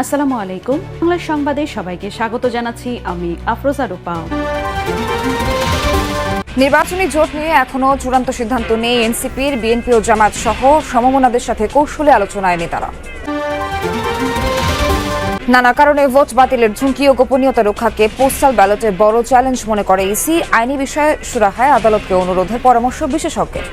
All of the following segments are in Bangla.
আসসালামু আলাইকুম। বাংলা সংবাদে সবাইকে স্বাগত জানাচ্ছি আমি আফরোজা রূপা। নির্বাচনী জোট নিয়ে এখনো চূড়ান্ত সিদ্ধান্ত নেই এনসিপির। বিএনপি ও জামায়াত সহ সমমনাদের সাথে কৌশলে আলোচনায় নেতারা। নানা কারণে ভোট বাতিলের ঝুঁকি ও গোপনীয়তা রক্ষাকে পোস্টাল ব্যালটে বড় চ্যালেঞ্জ মনে করে ইসি। আইনি বিষয়ে সুরাহায় আদালতকে অনুরোধের পরামর্শ বিশেষজ্ঞের।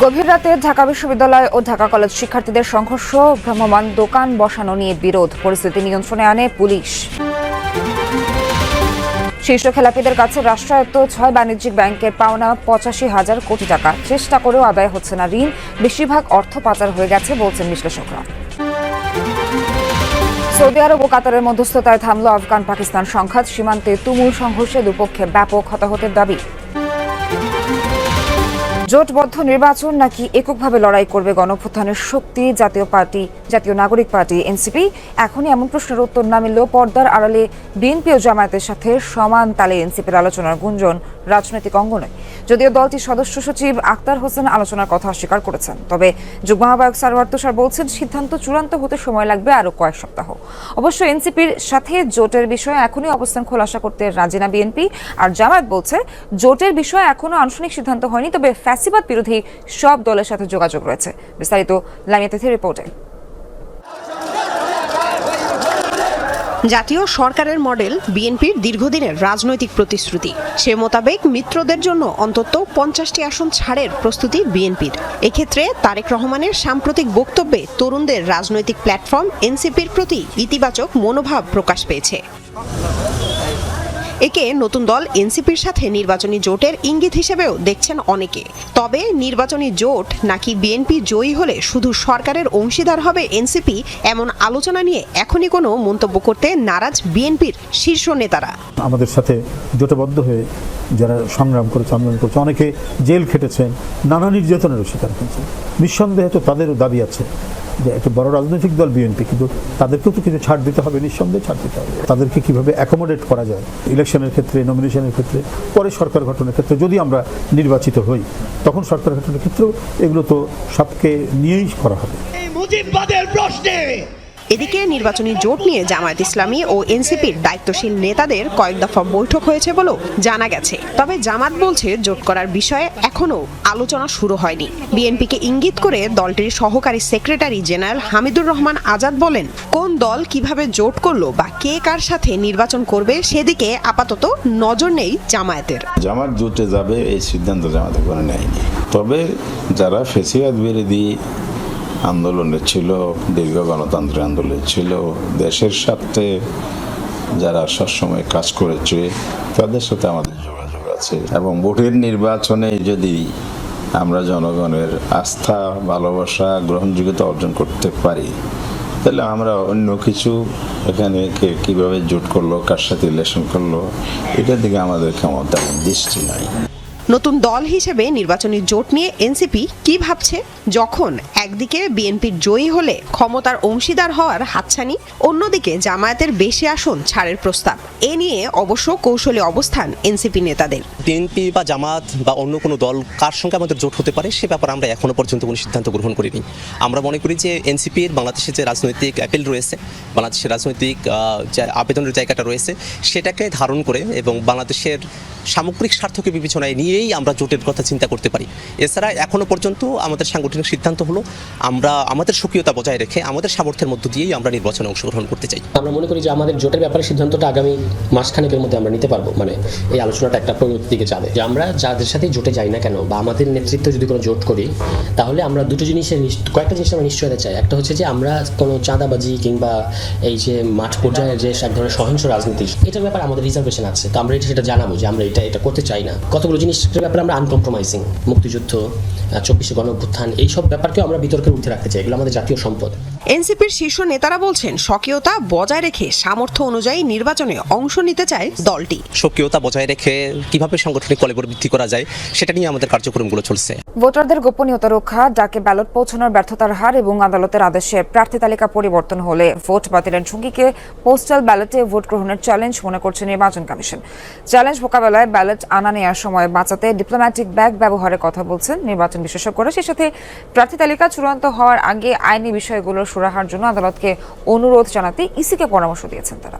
গভীর রাতে ঢাকা বিশ্ববিদ্যালয় ও ঢাকা কলেজ শিক্ষার্থীদের সংঘর্ষ, ভ্রাম্যমাণ দোকান বসানো নিয়ে বিরোধ, পরিস্থিতি নিয়ন্ত্রণে আনে পুলিশ। শীর্ষ খেলাপিদের কাছে রাষ্ট্রায়ত্ত 6 বাণিজ্যিক ব্যাংকের পাওনা 85,000 কোটি টাকা, চেষ্টা করেও আদায় হচ্ছে না ঋণ, বেশিরভাগ অর্থ পাচার হয়ে গেছে বলছেন বিশ্লেষকরা। সৌদি আরব ও কাতারের মধ্যস্থতায় থামল আফগান পাকিস্তান সংঘাত, সীমান্তে তুমুল সংঘর্ষে দুপক্ষে ব্যাপক হতাহতের দাবি। জোটবদ্ধ নির্বাচন নাকি এককভাবে লড়াই করবে গণঅভ্যুত্থানের শক্তি, জাতীয় নাগরিক পার্টি এনসিপি? এখনই এমন প্রশ্নের উত্তর না মিললেও পর্দার আড়ালে বিএনপি ও জামায়াতের সাথে সমান তালে এনসিপির আলোচনার গুঞ্জন রাজনৈতিক অঙ্গনে। যদিও দলটির সদস্য সচিব আক্তার হোসেন আলোচনার কথা অস্বীকার করেছেন, তবে যুগ্ম আহ্বায়ক সারওয়ার তুষার বলছেন সিদ্ধান্ত চূড়ান্ত হতে সময় লাগবে আরও কয়েক সপ্তাহ। অবশ্য এনসিপির সাথে জোটের বিষয়ে এখনই অবস্থান খোলাসা করতে রাজি না বিএনপি, আর জামায়াত বলছে জোটের বিষয়ে এখনো আনুষ্ঠানিক সিদ্ধান্ত হয়নি, তবে ফ্যাসিবাদ বিরোধী সব দলের সাথে যোগাযোগ রয়েছে। বিস্তারিত লামিয়া তিথির রিপোর্টে। জাতীয় সরকারের মডেল বিএনপির দীর্ঘদিনের রাজনৈতিক প্রতিশ্রুতি। সে মোতাবেক মিত্রদের জন্য অন্তত 50টি আসন ছাড়ের প্রস্তুতি বিএনপির। এক্ষেত্রে তারেক রহমানের সাম্প্রতিক বক্তব্যে তরুণদের রাজনৈতিক প্ল্যাটফর্ম এনসিপির প্রতি ইতিবাচক মনোভাব প্রকাশ পেয়েছে। একে নতুন দল এনসিপির সাথে নির্বাচনী জোটের ইঙ্গিত হিসেবেও দেখছেন অনেকে। তবে নির্বাচনী জোট নাকি বিএনপি জয়ী হলে শুধু সরকারের অংশীদার হবে এনসিপি, এমন আলোচনা নিয়ে এখনই কোনো মন্তব্য করতে নারাজ বিএনপির শীর্ষ নেতারা। আমাদের সাথে জোটবদ্ধ হয়ে যারা সংগ্রাম করেছে, আন্দোলন করেছে, অনেকে জেল খেটেছেন, নানা নির্যাতনেরও শিকার হয়েছেন। নিঃসন্দেহে তো তাদেরও দাবি আছে যে একটা বড় রাজনৈতিক দল বিএনপি, কিন্তু তাদেরকেও তো কিছু ছাড় দিতে হবে, নিঃসন্দেহে ছাড় দিতে হবে। তাদেরকে কিভাবে অ্যাকোমোডেট করা যায় ইলেকশনের ক্ষেত্রে, নমিনেশনের ক্ষেত্রে, পরে সরকার গঠনের ক্ষেত্রে যদি আমরা নির্বাচিত হই, তখন সরকার গঠনের ক্ষেত্রেও এগুলো তো সবকে নিয়েই করা হবে। এদিকে নির্বাচনী জোট নিয়ে জামায়াত ইসলামী ও এনসিপির দায়িত্বশীল নেতাদের কয়েক দফা বৈঠক হয়েছে বলেও জানা গেছে। তবে জামাত বলছে জোট করার বিষয়ে এখনও আলোচনা শুরু হয়নি। বিএনপিকে ইঙ্গিত করে দলটির সহকারী সেক্রেটারি জেনারেল হামিদুর রহমান আজাদ বলেন, কোন দল কিভাবে জোট করলো বা কে কার সাথে নির্বাচন করবে সেদিকে আপাতত নজর নেই জামায়াতের। জামাত জোটে যাবে এই সিদ্ধান্ত জামাত করে নেয়নি। তবে যারা ফ্যাসিবাদ বিরোধী আন্দোলনে ছিল, দীর্ঘ গণতান্ত্রিক আন্দোলনে ছিল, দেশের স্বার্থে যারা সবসময় কাজ করেছে, তাদের সাথে আমাদের যোগাযোগ আছে। এবং ভোটের নির্বাচনে যদি আমরা জনগণের আস্থা, ভালোবাসা, গ্রহণযোগ্যতা অর্জন করতে পারি, তাহলে আমরা অন্য কিছু এখানে কিভাবে জোট করলো, কার সাথে ইলেকশন করলো, এটার দিকে আমাদের ক্ষমতা দৃষ্টি নাই। নতুন দল হিসেবে নির্বাচনী জোট নিয়ে এনসিপি কি ভাবছে? যখন একদিকে বিএনপির জয়ী হলে ক্ষমতার অংশীদার হওয়ার হাতছানি, অন্যদিকে জামায়াতের বেশি আসন ছাড়ের প্রস্তাব। এ নিয়ে অবশ্য কৌশলী অবস্থান এনসিপি নেতাদের। বিএনপি বা জামাত বা অন্য কোনো দল কার সঙ্গে আমাদের জোট হতে পারে সে ব্যাপারে আমরা এখনো পর্যন্ত কোনো সিদ্ধান্ত গ্রহণ করিনি। আমরা মনে করি যে এনসিপির বাংলাদেশের যে রাজনৈতিক অ্যাপিল রয়েছে, বাংলাদেশের রাজনৈতিক যে আবেদনের জায়গাটা রয়েছে, সেটাকে ধারণ করে এবং বাংলাদেশের সামগ্রিক স্বার্থকে বিবেচনায় নিয়েই আমরা জোটের কথা চিন্তা করতে পারি। এছাড়া এখনো পর্যন্ত আমাদের সাংগঠনিক সিদ্ধান্ত হলো আমরা আমাদের স্বকীয়তা বজায় রেখে আমাদের সামর্থ্যের মধ্য দিয়েই আমরা নির্বাচনে অংশগ্রহণ করতে চাই। আমরা মনে করি যে আমাদের জোটের ব্যাপারে সিদ্ধান্তটা আগামী মাসখানেকের মধ্যে আমরা নিতে পারবো। মানে এই আলোচনাটা একটা প্রগতির দিকে যাবে, যে আমরা যাদের সাথে জোটে যাই না কেন বা আমাদের নেতৃত্বে যদি কোনো জোট করি, তাহলে আমরা কয়েকটা জিনিস আমরা নিশ্চয়তা চাই। একটা হচ্ছে যে আমরা কোনো চাঁদাবাজি কিংবা এই যে মাঠ পর্যায়ের যে এক ধরনের সহিংস রাজনীতি, এটার ব্যাপারে আমাদের রিজার্ভেশন আছে। তো আমরা সেটা জানাবো যে আমরা এটা করতে চাই না। কতগুলো জিনিসের ব্যাপারে আমরা আনকম্প্রোমাইজিং, মুক্তিযুদ্ধ, 24শে গণঅভ্যুত্থান, এইসব ব্যাপারকেও আমরা বিতর্কের ঊর্ধ্বে রাখতে চাই। এগুলো আমাদের জাতীয় সম্পদ। এনসিপির শীর্ষ নেতারা বলছেন স্বকীয়তা বজায় রেখে সামর্থ্য অনুযায়ী নির্বাচনে অংশ নিতে চায় দলটি। স্বকীয়তা বজায় রেখে কিভাবে সাংগঠনিক কলেবর বৃদ্ধি করা যায় সেটা নিয়ে আমাদের কার্যক্রমগুলো চলছে। ভোটারদের গোপনীয়তা রক্ষা, ডাকে ব্যালট পৌঁছানোর ব্যর্থতার হার এবং আদালতের আদেশে প্রার্থী তালিকা পরিবর্তন হলে ভোট বাতিলের ঝুঁকিকে পোস্টাল ব্যালটে ভোট গ্রহণের চ্যালেঞ্জ মনে করছে নির্বাচন কমিশন। চ্যালেঞ্জ মোকাবেলায় ব্যালট আনা নেওয়ার সময় বাঁচাতে ডিপ্লোম্যাটিক ব্যাগ ব্যবহারের কথা বলছেন নির্বাচন বিশেষজ্ঞরা। সেই সাথে প্রার্থী তালিকা চূড়ান্ত হওয়ার আগে আইনি বিষয়গুলোর সুরাহার জন্য আদালতকে অনুরোধ জানাতে ইসিকে পরামর্শ দিয়েছেন তারা।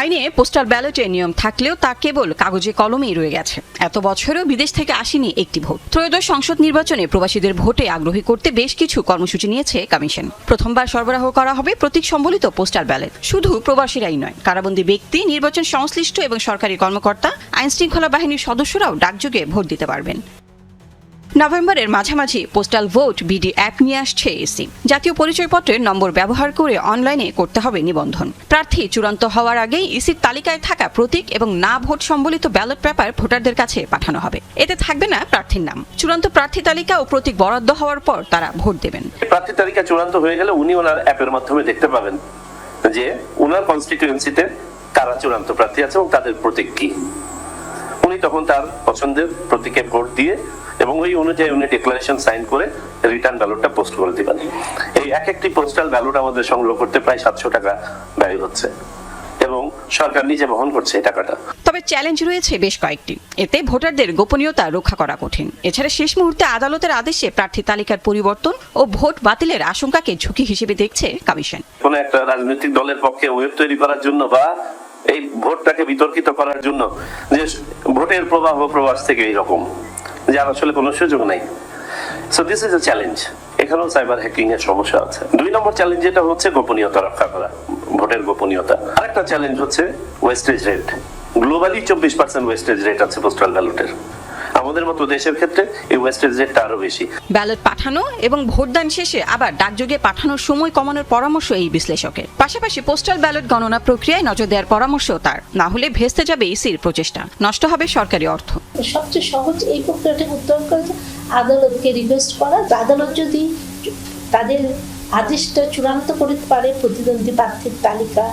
আইনে পোস্টাল ব্যালটে নিয়ম থাকলেও তা কেবল কাগজে কলমেই রয়ে গেছে। এত বছরেও বিদেশ থেকে আসেনি একটি ভোট। ত্রয়োদশ সংসদ নির্বাচনে প্রবাসীদের ভোটে আগ্রহী করতে বেশ কিছু কর্মসূচি নিয়েছে কমিশন। প্রথমবার সরবরাহ করা হবে প্রতীক সম্বলিত পোস্টাল ব্যালট। শুধু প্রবাসীরাই নয়, কারাবন্দী ব্যক্তি, নির্বাচন সংশ্লিষ্ট এবং সরকারি কর্মকর্তা, আইন শৃঙ্খলা বাহিনীর সদস্যরাও ডাকযোগে ভোট দিতে পারবেন। নভেম্বরের মাঝামাঝি পোস্টাল ভোট বিডি অ্যাপ নিয়ে আসছে ইসি। জাতীয় পরিচয়পত্রের নম্বর ব্যবহার করে অনলাইনে করতে হবে নিবন্ধন। প্রার্থী চূড়ান্ত হওয়ার আগেই ইসির তালিকায় থাকা প্রতীক এবং না ভোট সম্বলিত ব্যালট পেপার ভোটারদের কাছে পাঠানো হবে। এতে থাকবে না প্রার্থীর নাম। চূড়ান্ত প্রার্থী তালিকা ও প্রতীক বরাদ্দ হওয়ার পর তারা ভোট দেবেন। প্রার্থী তালিকা চূড়ান্ত হয়ে গেলে উনি ওনার অ্যাপের মাধ্যমে দেখতে পাবেন যে ওনার কনস্টিটিউয়েন্সিতে কারা চূড়ান্ত প্রার্থী আছে এবং তাদের প্রতীক কি। উনি তখন তার পছন্দের প্রতীকে ভোট দিয়ে এবং ওই অনুযায়ী উনি ডিক্লারেশন সাইন করে রিটার্ন ব্যালটটা পোস্ট করে দিবেন। এই এক একটি পোস্টাল ব্যালট আমাদের সংগ্রহ করতে প্রায় 700 টাকা ব্যয় হচ্ছে এবং সরকার নিজে বহন করছে এই টাকাটা। তবে চ্যালেঞ্জ রয়েছে বেশ কয়েকটি। এতে ভোটারদের গোপনীয়তা রক্ষা করা কঠিন। এছাড়া শেষ মুহূর্তে আদালতের আদেশে প্রার্থী তালিকার পরিবর্তন ও ভোট বাতিলের আশঙ্কাকে ঝুঁকি হিসেবে দেখছে কমিশন। কোন একটা রাজনৈতিক দলের পক্ষে ওয়েব তৈরি করার জন্য বা এই ভোটটাকে বিতর্কিত করার জন্য যে ভোটের প্রবাহ প্রবাস থেকে এইরকম যার আসলে কোনো সুযোগ নাই। So this is a challenge. এখানেও সাইবার হ্যাকিং এর সমস্যা আছে। 2 নম্বর চ্যালেঞ্জ যেটা হচ্ছে গোপনীয়তা রক্ষা করা, ভোটের গোপনীয়তা। আরেকটা চ্যালেঞ্জ হচ্ছে wastage rate. Globally 24% wastage rate আছে পোস্টাল ব্যালটের। আমাদের মতো দেশের ক্ষেত্রে এই ওয়েস্টেজ রেটটা আরো বেশি। ব্যালট পাঠানো এবং ভোটদান শেষে আবার ডাকযোগে পাঠানোর সময় কমানোর পরামর্শ এই বিশ্লেষকের। পাশাপাশি পোস্টাল ব্যালট গণনা প্রক্রিয়ায় নজর দেওয়ার পরামর্শ তার। না হলে ভেস্তে যাবে ইসির প্রচেষ্টা, নষ্ট হবে সরকারি অর্থ। সবচেয়ে সহজ এই প্রক্রিয়াটা উত্তরণ করে আদালতকে রিকোয়েস্ট করা। আদালত যদি তাদের আদেশটা চূড়ান্ত করতে পারে প্রতিদ্বন্দ্বী প্রার্থীর তালিকা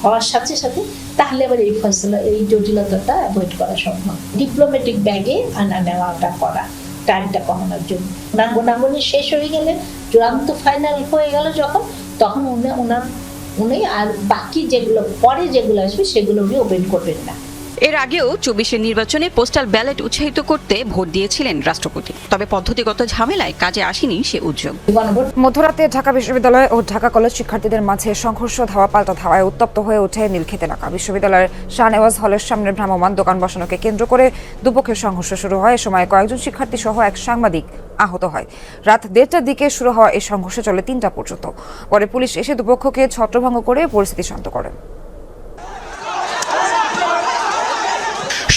হওয়ার সাথে সাথে, তাহলে আবার এই ফয়সালা, এই জটিলতাটা অ্যাভয়েড করা সম্ভব। ডিপ্লোম্যাটিক ব্যাগে আনা নেওয়াটা করা, টাইমটা কমানোর জন্য। গুণাগুণি শেষ হয়ে গেলে, চূড়ান্ত ফাইনাল হয়ে গেল যখন, তখন উনি আর বাকি যেগুলো পরে যেগুলো আসবে সেগুলো উনি ওপেন করবেন না। এর আগেও 24-এর নির্বাচনে পোস্টাল ব্যালট উৎসাহিত করতে ভোট দিয়েছিলেন রাষ্ট্রপতি। তবে পদ্ধতিগত ঝামেলায় কাজে আসেনি সে উদ্যোগ। মধ্যরাতে ঢাকা বিশ্ববিদ্যালয় ও ঢাকা কলেজ শিক্ষার্থীদের মাঝে সংঘর্ষ, ধাওয়া পাল্টা ধাওয়ায় উত্তপ্ত হয়ে ওঠে নীলক্ষেত এলাকা। বিশ্ববিদ্যালয়ের শাহনেওয়াজ হলের সামনে ভ্রাম্যমাণ দোকান বসানোকে কেন্দ্র করে দুপক্ষের সংঘর্ষ শুরু হয়। এ সময় কয়েকজন শিক্ষার্থী সহ এক সাংবাদিক আহত হয়। রাত 1:30টার দিকে শুরু হওয়া এই সংঘর্ষ চলে 3টা পর্যন্ত। পরে পুলিশ এসে দুপক্ষকে ছত্রভঙ্গ করে পরিস্থিতি শান্ত করে।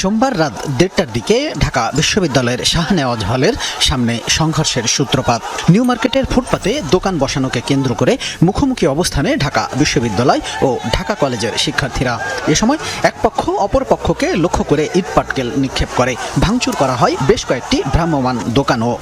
সোমবার রাত 1:30টার দিকে ঢাকা বিশ্ববিদ্যালয়ের শাহনেওয়াজ হলের সামনে সংঘর্ষের সূত্রপাত। নিউ মার্কেটের ফুটপাতে দোকান বসানোকে কেন্দ্র করে মুখোমুখি অবস্থানে ঢাকা বিশ্ববিদ্যালয় ও ঢাকা কলেজের শিক্ষার্থীরা। এ সময় এক পক্ষ অপর পক্ষকে লক্ষ্য করে ইটপাটকেল নিক্ষেপ করে। ভাঙচুর করা হয় বেশ কয়েকটি ভ্রাম্যমাণ দোকানও।